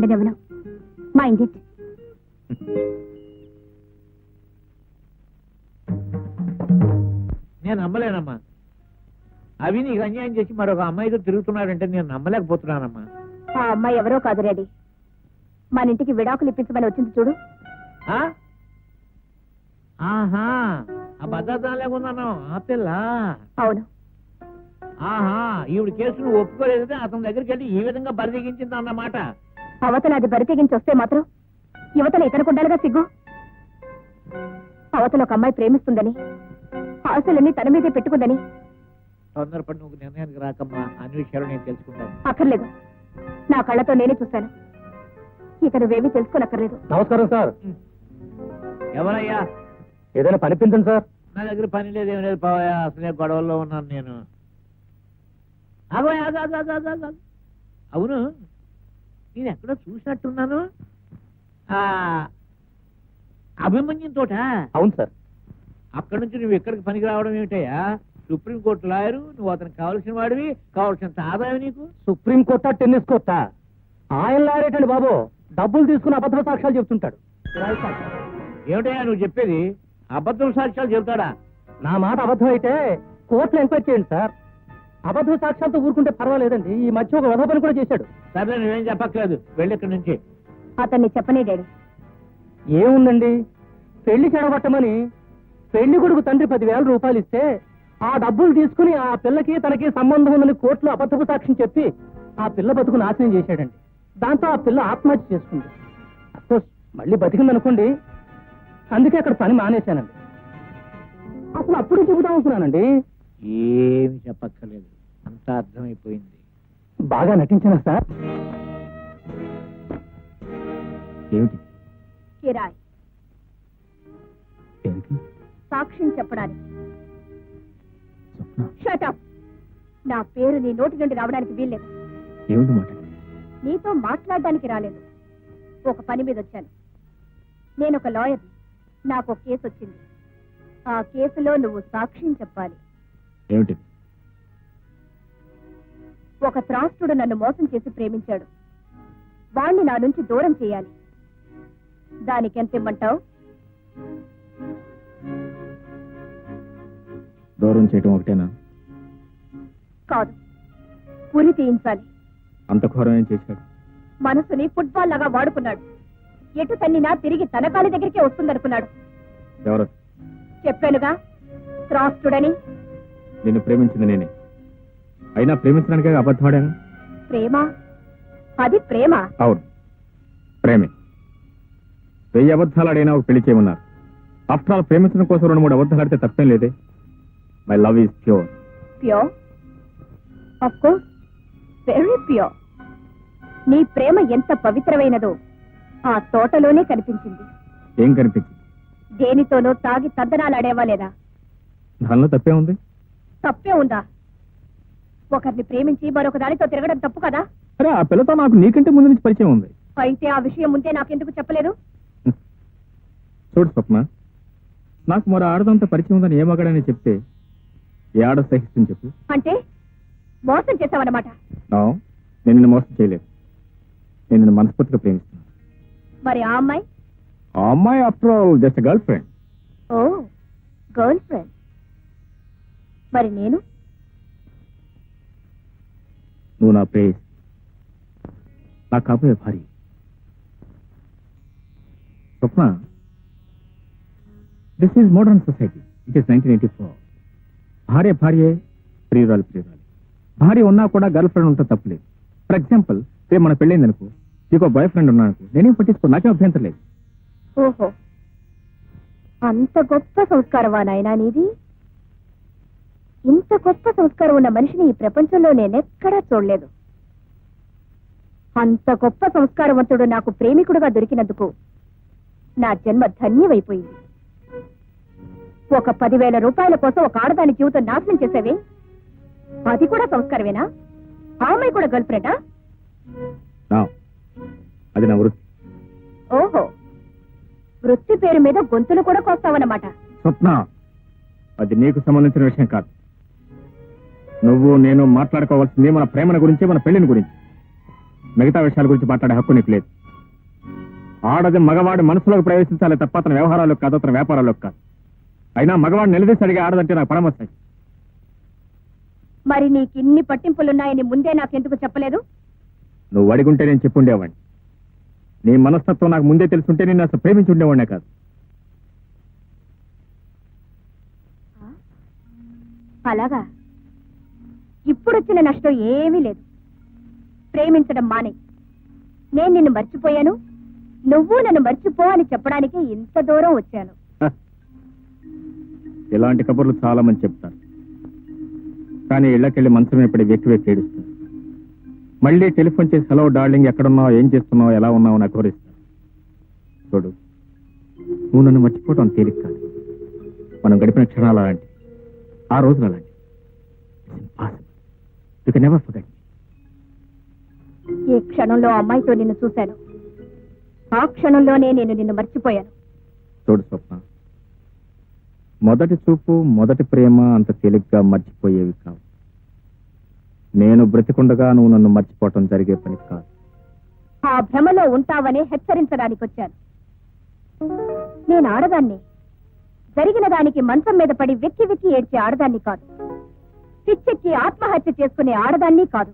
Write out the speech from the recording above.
ఉండనివ్వను. Mind it. నేను నమ్మలేనమ్మా. అవి నీకు అన్యాయం చేసి మరొక అమ్మాయితో తిరుగుతున్నాడంటే నేను నమ్మలేకపోతున్నానమ్మా. ఆ అమ్మాయి ఎవరో కాదు రెడీ. మన ఇంటికి విడాకులు ఇప్పించమని వచ్చింది చూడు. ఆహా, ఆ భద్రత లేకున్నాను ఆ పిల్ల. అవును. ఆహా, ఈవిడ కేసు నువ్వు ఒప్పుకోలేదంటే అతని దగ్గరికి వెళ్ళి ఈ విధంగా బరితెగించింది అన్నమాట. అవతల అది బరితెగించి వస్తే మాత్రం యువతల ఇతనికి ఉండాలిగా సిగ్గు. అవతల ఒక అమ్మాయి ప్రేమిస్తుందని, ఆశలన్నీ తన మీదే పెట్టుకుందని. తొందరపడి నువ్వు నిర్ణయానికి రాకమ్మా. అన్ని విషయాలు నేను తెలుసుకుంటాను. అక్కర్లేదు, నా కళ్ళతో నేనే చూశాను. ఇక నువ్వేమీ తెలుసుకోనక్కర్లేదు. నమస్కారం సార్. ఎవరయ్యా? ఏదైనా పనిపించండి సార్. నా దగ్గర పని లేదు, ఏం లేదు పావయ్యా. అసలే గొడవల్లో ఉన్నాను నేను. అవును, నేను ఎక్కడో చూసినట్టున్నాను. అభిమన్యం తోట. అవును సార్. అక్కడి నుంచి నువ్వు ఎక్కడికి పనికి రావడం ఏమిటయ్యా? సుప్రీంకోర్టు లాయరు, నువ్వు అతనికి కావాల్సిన వాడివి, కావాల్సినంత ఆదాయం నీకు. సుప్రీంకోర్టా టెన్నిస్ కోర్టా? ఆయన లాయరేటండి బాబు. డబ్బులు తీసుకుని అబద్ధ సాక్ష్యాలు చెప్తుంటాడు. ఏమిటయ్యా నువ్వు చెప్పేది? అబద్ధం సాక్ష్యాలు చెబుతాడా? నా మాట అబద్ధం అయితే కోర్టులో ఎంక్వైరీ చేయండి సార్. అబద్ధ సాక్ష్యాలతో ఊరుకుంటే పర్వాలేదండి. ఈ మధ్య ఒక వెధ పని కూడా చేశాడు. సరే, నువ్వేం చెప్పక్కర్లేదు, వెళ్ళి ఇక్కడి నుంచి. అతన్ని చెప్పనే డాడీ. ఏముందండి, పెళ్లి చెడగొట్టమని పెళ్లి కొడుకు తండ్రి 10,000 రూపాయలు ఇస్తే ఆ డబ్బులు తీసుకుని ఆ పిల్లకి తనకి సంబంధం ఉందని కోర్టులో అబద్ధపు సాక్ష్యం చెప్పి ఆ పిల్ల బతుకు నాశనం చేశాడండి. దాంతో ఆ పిల్ల ఆత్మహత్య చేసుకుంది. అఫ్కోర్స్ మళ్ళీ బతికిందనుకోండి, అందుకే అక్కడ పని మానేశానండి. అసలు అప్పుడు చెబుదాం అనుకున్నానండి. ఏమి చెప్పక్కర్లేదు, అంతా అర్థమైపోయింది. బాగా నటించానా సార్? ఏమిటి? కిరాయ్. సాక్ష్యం చెప్పడానికి. Shut up. నా పేరు నీ నోటి నుండి రావడానికి వీల్లేదు. ఏమిటి మాట? నీతో మాట్లాడడానికి రాలేదు, ఒక పని మీద వచ్చాను. నేను ఒక లాయర్. నాకు ఒక కేసు వచ్చింది. ఆ కేసులో నువ్వు సాక్ష్యం చెప్పాలి. ఏమిటి? ఒక త్రాస్తుడు నన్ను మోసం చేసి ప్రేమించాడు. వాణ్ణి నా నుంచి దూరం చేయాలి. దానికి ఎంత ఇమ్మంటావు? దూరం చేయటం ఒకటేనా? కాదు, ఉరి తీయించాలి. అంత ఘోరం ఏం చేశాడు? మనసుని ఫుట్బాల్ లాగా వాడుకున్నాడు. ఎటు తన్నినా తిరిగి తన కాలి దగ్గరికే వస్తుందనుకున్నాడు. ఎవరు? చెప్పానుగా, త్రాస్తుడని. నిన్ను ప్రేమించింది నేనే. అయినా ప్రేమించడానికే అబద్ధమాడాను. ప్రేమ? అది ప్రేమ? అవును, ప్రేమే. 1000 అబద్ధాలు ఆడైనా ఒక పెళ్లి చేయమన్నారు. ఆఫ్టర్ ఆల్ ప్రేమించడం కోసం 2-3 అబద్ధాలు ఆడితే తప్పేం లేదే. My love is pure. Pure? Of course, very pure. నీ ప్రేమ ఎంత పవిత్రమైనదో ఆ తోటలోనే కనిపించింది. ఏం కనిపించింది? దేనితోనో తాగి తద్దనాలాడేవా లేదా? దానిలో తప్పే ఉంది. తప్పే ఉందా? ఒకరిని ప్రేమించి మరొక దానితో తిరగడం తప్పు కదా? అరే, ఆ పిల్లతో నాకు నీకంటే ముందు నుంచి పరిచయం ఉంది. అయితే ఆ విషయం ముందే నాకెందుకు చెప్పలేదు? చూడు స్వప్న, నాకు మరో ఆడదంతా పరిచయం ఉందని ఏ మగాడని చెప్తే ఏ ఆడ సహిస్తుంది చెప్పు? అంటే మోసం చేశావన్నమాట. నేను నిన్ను మోసం చేయలేదు. నేను నిన్ను మనస్ఫూర్తిగా ప్రేమిస్తున్నాను. మరి ఆ అమ్మాయి? ఆ అమ్మాయి after all just girl friend. ఓ, గర్ల్ ఫ్రెండ్. మరి నేను? నువ్వు నా ప్రేయస్, నా కాబోయే భార్య. Swapna, this is modern society. It is 1984. భార్య భార్యే, ప్రియురాలు ప్రియురాలు. భార్య ఉన్నా కూడా గర్ల్ ఫ్రెండ్ ఉంటే తప్పులేదు. ఫర్ ఎగ్జాంపుల్, రేపు మన పెళ్ళైంది అనుకో, నీకు బాయ్ ఫ్రెండ్ ఉన్నానుకో, నేనేం పట్టించుకో, నాకేం అభ్యంతరం లేదు. ఓహో, అంత గొప్ప సంస్కారమా నాయనా నీది? ఇంత గొప్ప సంస్కారం ఉన్న మనిషిని ఈ ప్రపంచంలో నేనెక్కడా చూడలేదు. అంత గొప్ప సంస్కారవంతుడు నాకు ప్రేమికుడుగా దొరికినందుకు నా జన్మ ధన్యమైపోయింది. ఒక 10,000 రూపాయల కోసం ఒక ఆడదాని జీవితం నాశనం చేసేవే, అది కూడా సంస్కారమేనా? ఆ అమ్మాయి కూడా గర్ల్ ఫ్రెండా? అది నా వృత్తి. ఓహో, వృత్తి పేరు మీద గొంతులు కూడా కోస్తావన్నమాట. స్వప్న, అది నీకు సంబంధించిన విషయం కాదు. నువ్వు నేను మాట్లాడుకోవాల్సింది మన ప్రేమల గురించి, మన పెళ్లిని గురించి. మిగతా విషయాల గురించి మాట్లాడే హక్కు నీకు లేదు. ఆడది మగవాడి మనసులోకి ప్రవేశించాలి తప్ప అతని వ్యవహారాలకు కాదు, అతని వ్యాపారాలకు కాదు. అయినా మగవాడు నిలదీసి అడిగే ఆడదంటే నాకు పరమస్తాయి. మరి నీకు ఇన్ని పట్టింపులున్నాయని ముందే నాకెందుకు చెప్పలేదు? నువ్వు అడిగుంటే నేను చెప్పుండేవాడిని. నీ మనస్తత్వం నాకు ముందే తెలుసుంటే నేను అసలు ప్రేమించి ఉండేవాడినే కాదు. అలాగా? ఇప్పుడొచ్చిన నష్టం ఏమీ లేదు. ప్రేమించడం మానే. నేను నిన్ను మర్చిపోయాను, నువ్వు నన్ను మర్చిపో అని చెప్పడానికి ఇంత దూరం వచ్చాను. హ. ఇలాంటి కబుర్లు చాలా మంది చెప్తారు, కానీ ఇళ్ళకెళ్ళి మంచం ఎప్పటి వెక్కి వెక్కి ఏడుస్తారు. మళ్ళీ టెలిఫోన్ చేసి హలో డార్లింగ్ ఎక్కడున్నావు, ఏం చేస్తున్నావు, ఎలా ఉన్నావు నాకు వివరిస్తారు. చూడు, నువ్వు నన్ను మర్చిపోవటం తేలిక కాదు. మనం గడిపిన క్షణాలు అలాంటి, ఆ రోజులు అలాంటి. You can never forget. ఏ క్షణంలో అమ్మాయితో నిన్ను చూశాను, ఆ క్షణంలోనే నేను నిన్ను మర్చిపోయాను. చూడు స్వప్న, మొదటి చూపు మొదటి ప్రేమ అంత తేలిగ్గా మర్చిపోయేవి కావు. నేను బ్రతికుండగా నువ్వు నన్ను మర్చిపోవటం జరిగే పని కాదు. ఆ భ్రమలో ఉంటావనే హెచ్చరించడానికి వచ్చాను. నేను ఆడదాన్ని, జరిగిన దానికి మంచం మీద పడి వెక్కి వెక్కి ఏడ్చే ఆడదాన్ని కాదు. పిచ్చెక్కి ఆత్మహత్య చేసుకునే ఆడదాన్ని కాదు.